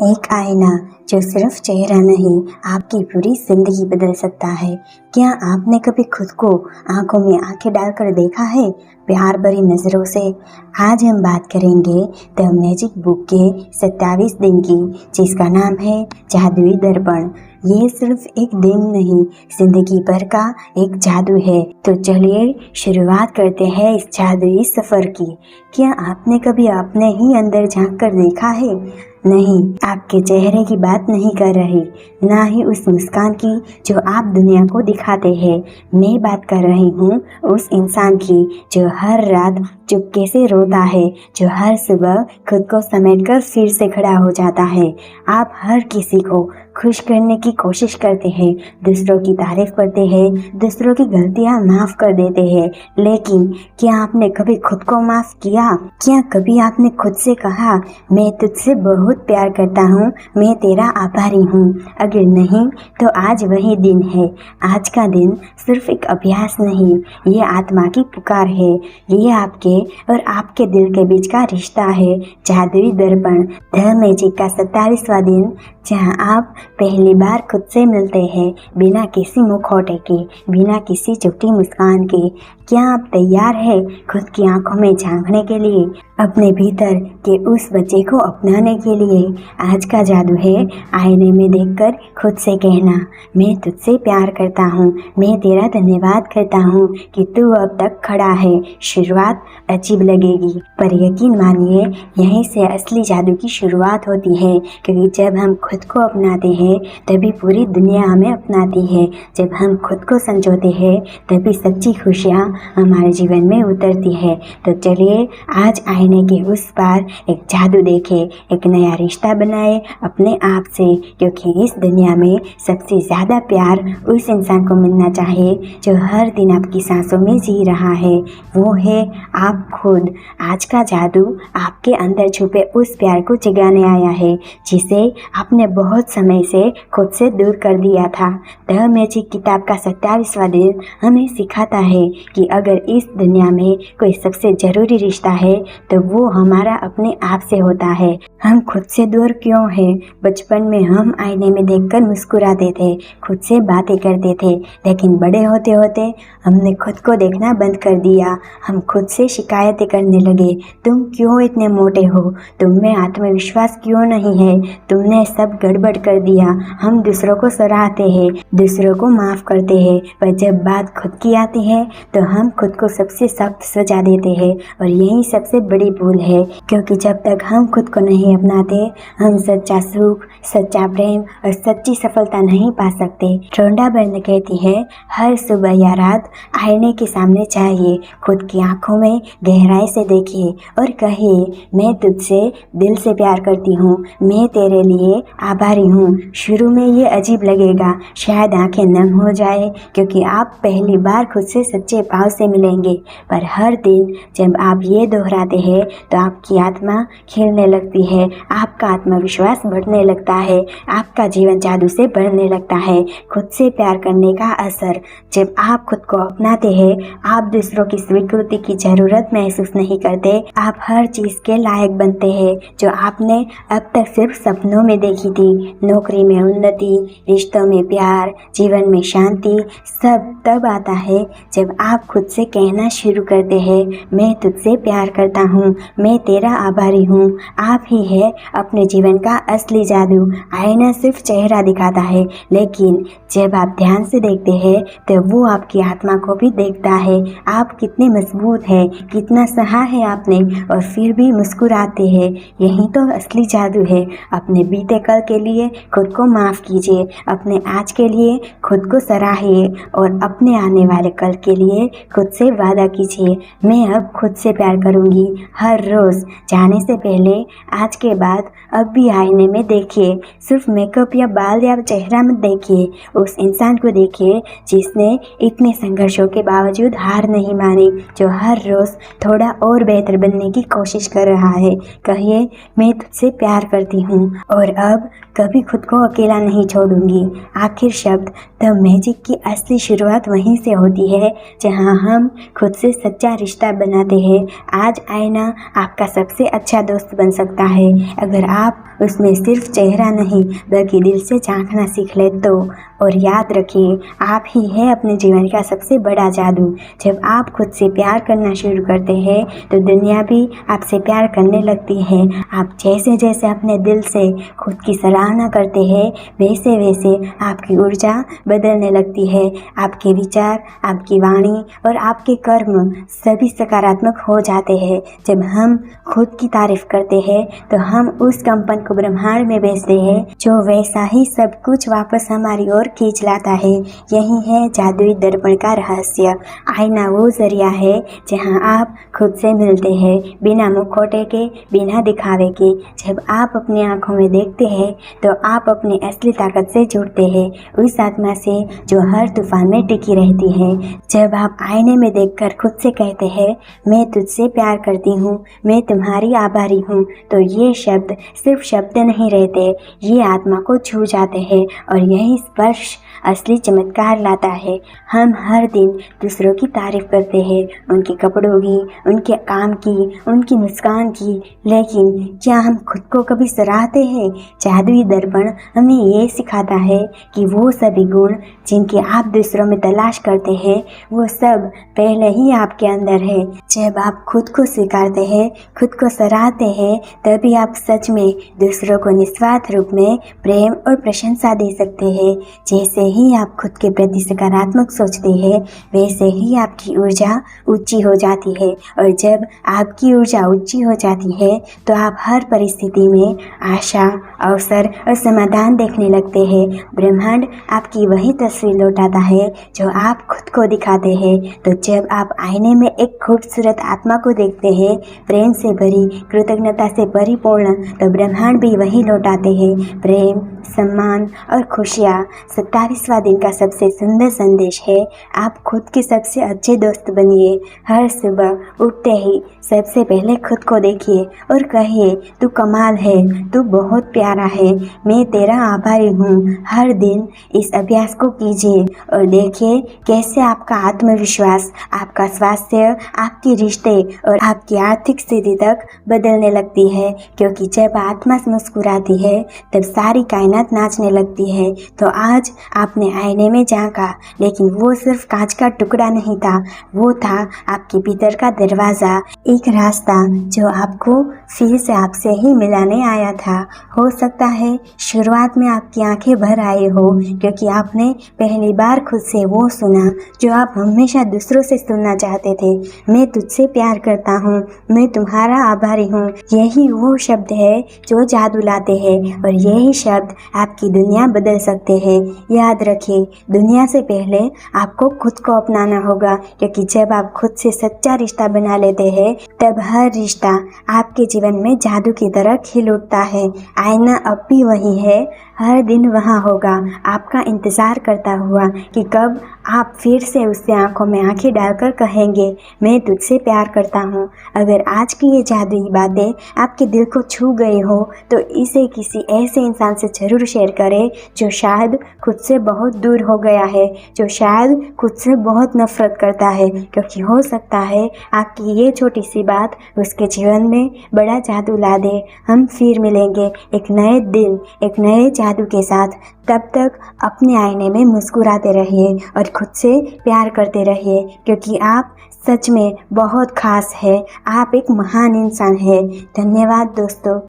एक आईना जो सिर्फ चेहरा नहीं आपकी पूरी जिंदगी बदल सकता है। क्या आपने कभी खुद को आंखों में आंखें डालकर देखा है, प्यार भरी नज़रों से? आज हम बात करेंगे द मैजिक बुक के 27 दिन की, जिसका नाम है जादुई दर्पण। ये सिर्फ एक दिन नहीं, जिंदगी भर का एक जादू है। तो चलिए शुरुआत करते हैं इस जादुई सफ़र की। क्या आपने कभी अपने ही अंदर झांक कर देखा है? नहीं, आपके चेहरे की बात नहीं कर रही, ना ही उस मुस्कान की जो आप दुनिया को दिखाते हैं। मैं बात कर रही हूँ उस इंसान की जो हर रात चुपके से रोता है, जो हर सुबह खुद को समेटकर फिर से खड़ा हो जाता है। आप हर किसी को खुश करने की कोशिश करते हैं, दूसरों की तारीफ करते हैं, दूसरों की गलतियां माफ कर देते हैं, लेकिन क्या आपने कभी खुद को माफ किया? क्या कभी आपने खुद से कहा, मैं तुझसे बहुत प्यार करता हूँ, मैं तेरा आभारी हूँ? अगर नहीं तो आज वही दिन है। आज का दिन सिर्फ एक अभ्यास नहीं, ये आत्मा की पुकार है। ये आपके और आपके दिल के बीच का रिश्ता है। जादुई दर्पण द मैजिक का 27वां दिन, जहाँ आप पहली बार खुद से मिलते हैं, बिना किसी मुखौटे के, बिना किसी झूठी मुस्कान के। क्या आप तैयार हैं खुद की आंखों में झांकने के लिए, अपने भीतर के उस बच्चे को अपनाने के लिए? आज का जादू है आईने में देखकर खुद से कहना, मैं तुझसे प्यार करता हूँ, मैं तेरा धन्यवाद करता हूँ कि तू अब तक खड़ा है। शुरुआत अजीब लगेगी, पर यकीन मानिए यहीं से असली जादू की शुरुआत होती है। क्योंकि जब हम खुद को अपनाते हैं तभी पूरी दुनिया हमें अपनाती है। जब हम खुद को संजोते हैं तभी सच्ची खुशियाँ हमारे जीवन में उतरती है। तो चलिए आज आईने के उस पार एक जादू देखें, एक नया रिश्ता बनाए अपने आप से। क्योंकि इस दुनिया में सबसे ज़्यादा प्यार उस इंसान को मिलना चाहिए जो हर दिन आपकी सांसों में जी रहा है, वो है आप खुद। आज का जादू आपके अंदर छुपे उस प्यार को जगाने आया है जिसे आपने बहुत समय से खुद से दूर कर दिया था। द मैजिक किताब का 27वां दिन हमें सिखाता है कि अगर इस दुनिया में कोई सबसे ज़रूरी रिश्ता है तो वो हमारा अपने आप से होता है। हम खुद से दूर क्यों हैं? बचपन में हम आईने में देखकर मुस्कुराते थे, खुद से बातें करते थे, लेकिन बड़े होते होते हमने खुद को देखना बंद कर दिया। हम खुद से शिकायतें करने लगे, तुम क्यों इतने मोटे हो, तुम में आत्मविश्वास क्यों नहीं है, तुमने सब गड़बड़ कर दिया। हम दूसरों को सराहते हैं, दूसरों को माफ़ करते हैं, पर जब बात खुद की आती है तो हम खुद को सबसे सख्त सजा देते हैं। और यही सबसे बड़ी भूल है, क्योंकि जब तक हम खुद को नहीं अपनाते हम सच्चा सुख, सच्चा प्रेम और सच्ची सफलता नहीं पा सकते। रोंडा बर्न कहती है, हर सुबह या रात आईने के सामने चाहिए, खुद की आंखों में गहराई से देखिए और कहिए, मैं तुझसे दिल से प्यार करती हूँ, मैं तेरे लिए आभारी हूँ। शुरू में ये अजीब लगेगा, शायद आंखें नम हो जाए, क्योंकि आप पहली बार खुद से सच्चे भाव से मिलेंगे। पर हर दिन जब आप ये दोहराते हैं तो आपकी आत्मा खिलने लगती है, आपका आत्मविश्वास बढ़ने लगता है, आपका जीवन जादू से बढ़ने लगता है। खुद से प्यार करने का असर, जब आप खुद को अपनाते हैं आप दूसरों की स्वीकृति की जरूरत महसूस नहीं करते। आप हर चीज़ के लायक बनते हैं जो आपने अब तक सिर्फ सपनों में देखी थी। नौकरी में उन्नति, रिश्तों में प्यार, जीवन में शांति, सब तब आता है जब आप खुद से कहना शुरू करते हैं, मैं तुझसे प्यार करता हूँ, मैं तेरा आभारी हूँ। आप ही है अपने जीवन का असली जादू। आईना सिर्फ चेहरा दिखाता है, लेकिन जब आप ध्यान से देखते हैं तो वो आपकी आत्मा को भी देखता है। आप कितने मजबूत हैं, कितना सहा है आपने, और फिर भी मुस्कुराते हैं। यही तो असली जादू है। अपने बीते कल के लिए खुद को माफ़ कीजिए, अपने आज के लिए खुद को सराहिए और अपने आने वाले कल के लिए खुद से वादा कीजिए, मैं अब खुद से प्यार करूँगी। हर रोज़ जाने से पहले आज के बाद अब भी आईने में देखिए, सिर्फ मेकअप या बाल या चेहरा मत देखिए, उस इंसान को देखिए जिसने इतने संघर्षों के बावजूद हार नहीं मानी, जो हर रोज़ थोड़ा और बेहतर बनने की कोशिश कर रहा है। कहिए, मैं तुझसे प्यार करती हूँ और अब कभी खुद को अकेला नहीं छोड़ूंगी। आखिर शब्द द मैजिक की असली शुरुआत वहीं से होती है जहाँ हम खुद से सच्चा रिश्ता बनाते हैं। आज आईना आपका सबसे अच्छा दोस्त बन सकता है। अगर आप उसमें सिर्फ चेहरा नहीं बल्कि दिल से झांकना सीख ले तो। और याद रखिए, आप ही है अपने जीवन का सबसे बड़ा जादू। जब आप खुद से प्यार करना शुरू करते हैं तो दुनिया भी आपसे प्यार करने लगती है। आप जैसे जैसे अपने दिल से खुद की सराहना करते हैं वैसे वैसे आपकी ऊर्जा बदलने लगती है। आपके विचार, आपकी वाणी और आपके कर्म सभी सकारात्मक हो जाते हैं। जब हम खुद की तारीफ करते हैं तो हम उस कंपन को ब्रह्मांड में भेजते हैं जो वैसा ही सब कुछ वापस हमारी ओर खींच लाता है। यही है जादुई दर्पण का रहस्य। आईना वो जरिया है जहां आप खुद से मिलते हैं, बिना मुखौटे के, बिना दिखावे के। जब आप अपनी आंखों में देखते हैं तो आप अपनी असली ताकत से जुड़ते हैं, उस आत्मा से जो हर तूफान में टिकी रहती है। जब आप आईने में देखकर खुद से कहते हैं, मैं तुझसे प्यार करती हूँ, मैं तुम्हारी आभारी हूँ, तो ये शब्द सिर्फ शब्द नहीं रहते, ये आत्मा को छू जाते हैं और यही स्पर्श असली चमत्कार लाता है। हम हर दिन दूसरों की तारीफ करते हैं, उनके कपड़ों की, उनके काम की, उनकी मुस्कान की, लेकिन क्या हम खुद को कभी सराहते हैं? जादुई दर्पण हमें ये सिखाता है कि वो सभी गुण जिनकी आप दूसरों में तलाश करते हैं वो सब पहले ही आपके अंदर है। जब आप खुद को स्वीकारते हैं, खुद को सराहते हैं, तभी आप सच में दूसरों को निस्वार्थ रूप में प्रेम और प्रशंसा दे सकते हैं। जैसे ही आप खुद के प्रति सकारात्मक सोचते हैं वैसे ही आपकी ऊर्जा ऊंची हो जाती है, और जब आपकी ऊर्जा ऊंची हो जाती है तो आप हर परिस्थिति में आशा, अवसर और समाधान देखने लगते हैं। ब्रह्मांड आपकी वही तस्वीर लौटाता है जो आप खुद को दिखाते हैं। तो जब आप आईने में एक खूबसूरत आत्मा को देखते हैं, प्रेम से भरी, कृतज्ञता से परिपूर्ण, तो ब्रह्मांड भी वही लौटाते हैं, प्रेम, सम्मान और खुशियाँ। 27वां दिन का सबसे सुंदर संदेश है, आप खुद के सबसे अच्छे दोस्त बनिए। हर सुबह उठते ही सबसे पहले खुद को देखिए और कहिए, तू कमाल है, तू बहुत प्यारा है, मैं तेरा आभारी हूँ। हर दिन इस अभ्यास को कीजिए और देखिए कैसे आपका आत्मविश्वास, आपका स्वास्थ्य, आपके रिश्ते और आपकी आर्थिक स्थिति तक बदलने लगती है। क्योंकि जब आत्मा मुस्कुराती है तब सारी कायनात नाचने लगती है। तो आज आपने आईने में झांका, लेकिन वो सिर्फ कांच का टुकड़ा नहीं था, वो था आपके भीतर का दरवाजा, एक रास्ता जो आपको फिर से आपसे ही मिलाने आया था। हो सकता है शुरुआत में आपकी आंखें भर आए हो, क्योंकि आपने पहली बार खुद से वो सुना जो आप हमेशा दूसरों से सुनना चाहते थे, मैं तुझसे प्यार करता हूँ, मैं तुम्हारा आभारी हूँ। यही वो शब्द है जो जादू लाते हैं और यही शब्द आपकी दुनिया बदल सकते हैं। याद रखिए, दुनिया से पहले आपको खुद को अपनाना होगा, क्योंकि जब आप खुद से सच्चा रिश्ता बना लेते हैं तब हर रिश्ता आपके जीवन में जादू की तरह खिल उठता है। आईना अब भी वही है, हर दिन वहाँ होगा, आपका इंतज़ार करता हुआ कि कब आप फिर से उससे आंखों में आंखें डालकर कहेंगे, मैं तुझसे प्यार करता हूँ। अगर आज की ये जादुई बातें आपके दिल को छू गई हो तो इसे किसी ऐसे इंसान से जरूर शेयर करें जो शायद खुद से बहुत दूर हो गया है, जो शायद खुद से बहुत नफरत करता है, क्योंकि हो सकता है आपकी ये छोटी सी बात उसके जीवन में बड़ा जादू ला दे। हम फिर मिलेंगे एक नए दिन, एक नए जादू के साथ। तब तक अपने आईने में मुस्कुराते रहिए और खुद से प्यार करते रहिए, क्योंकि आप सच में बहुत खास है, आप एक महान इंसान है। धन्यवाद दोस्तों।